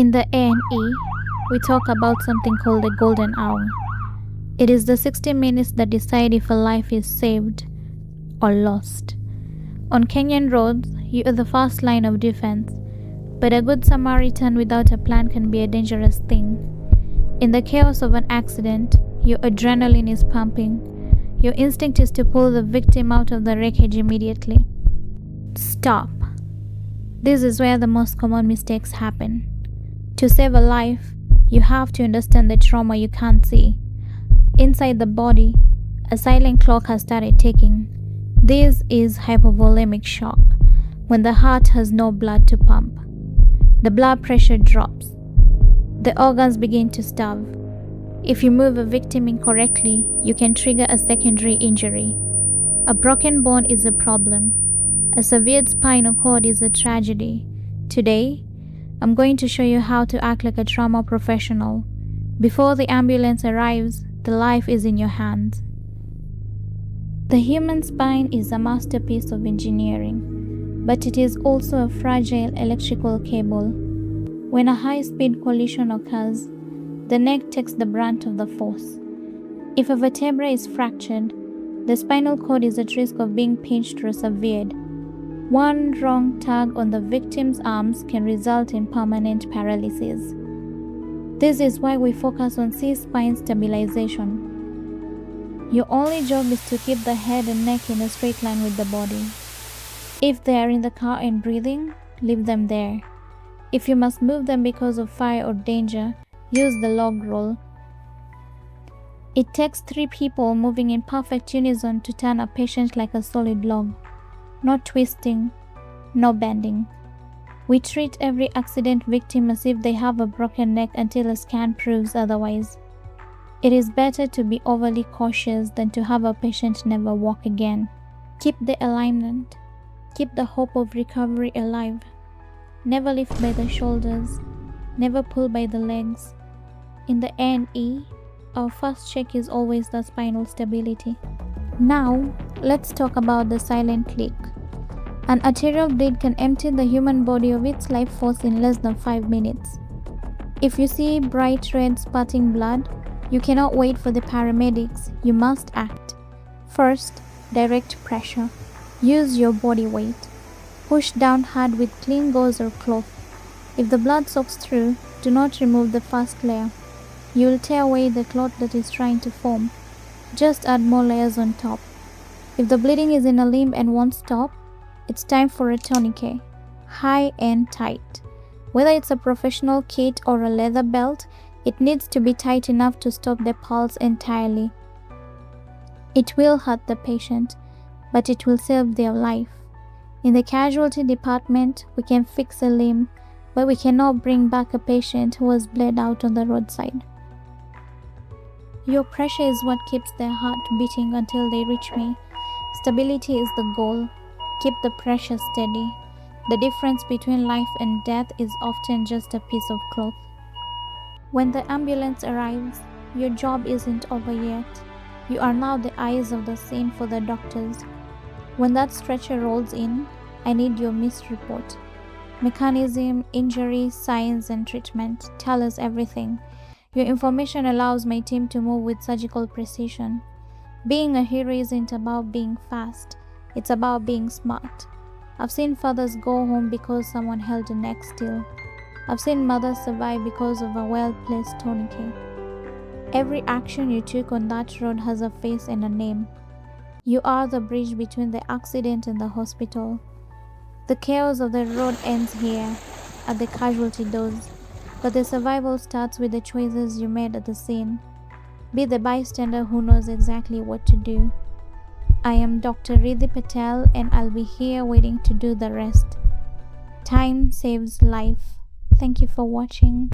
In the A&E, we talk about something called the golden hour. It is the 60 minutes that decide if a life is saved or lost. On Kenyan roads, you are the first line of defense, but a good Samaritan without a plan can be a dangerous thing. In the chaos of an accident, your adrenaline is pumping. Your instinct is to pull the victim out of the wreckage immediately. Stop. This is where the most common mistakes happen. To save a life, you have to understand the trauma you can't see. Inside the body, a silent clock has started ticking. This is hypovolemic shock, when the heart has no blood to pump. The blood pressure drops. The organs begin to starve. If you move a victim incorrectly, you can trigger a secondary injury. A broken bone is a problem. A severed spinal cord is a tragedy. Today, I'm going to show you how to act like a trauma professional. Before the ambulance arrives, the life is in your hands. The human spine is a masterpiece of engineering, but it is also a fragile electrical cable. When a high-speed collision occurs, the neck takes the brunt of the force. If a vertebra is fractured, the spinal cord is at risk of being pinched or severed. One wrong tug on the victim's arms can result in permanent paralysis. This is why we focus on C-spine stabilization. Your only job is to keep the head and neck in a straight line with the body. If they are in the car and breathing, leave them there. If you must move them because of fire or danger, use the log roll. It takes 3 people moving in perfect unison to turn a patient like a solid log. No twisting, no bending. We treat every accident victim as if they have a broken neck until a scan proves otherwise. It is better to be overly cautious than to have a patient never walk again. Keep the alignment. Keep the hope of recovery alive. Never lift by the shoulders. Never pull by the legs. In the A&E, our first check is always the spinal stability. Now, let's talk about the silent leak. An arterial bleed can empty the human body of its life force in less than 5 minutes. If you see bright red spurting blood, you cannot wait for the paramedics. You must act. First, direct pressure. Use your body weight. Push down hard with clean gauze or cloth. If the blood soaks through, do not remove the first layer. You will tear away the clot that is trying to form. Just add more layers on top. If the bleeding is in a limb and won't stop, it's time for a tourniquet, high and tight. Whether it's a professional kit or a leather belt, it needs to be tight enough to stop the pulse entirely. It will hurt the patient, but it will save their life. In the casualty department, we can fix a limb, but we cannot bring back a patient who was bled out on the roadside. Your pressure is what keeps their heart beating until they reach me. Stability is the goal. Keep the pressure steady. The difference between life and death is often just a piece of cloth. When the ambulance arrives, your job isn't over yet. You are now the eyes of the scene for the doctors. When that stretcher rolls in, I need your missed report. Mechanism, injury, signs, and treatment. Tell us everything. Your information allows my team to move with surgical precision. Being a hero isn't about being fast. It's about being smart. I've seen fathers go home because someone held a neck still. I've seen mothers survive because of a well-placed tourniquet. Every action you took on that road has a face and a name. You are the bridge between the accident and the hospital. The chaos of the road ends here, at the casualty doors, but the survival starts with the choices you made at the scene. Be the bystander who knows exactly what to do. I am Dr. Riddhi Patel, and I'll be here waiting to do the rest. Time saves life. Thank you for watching.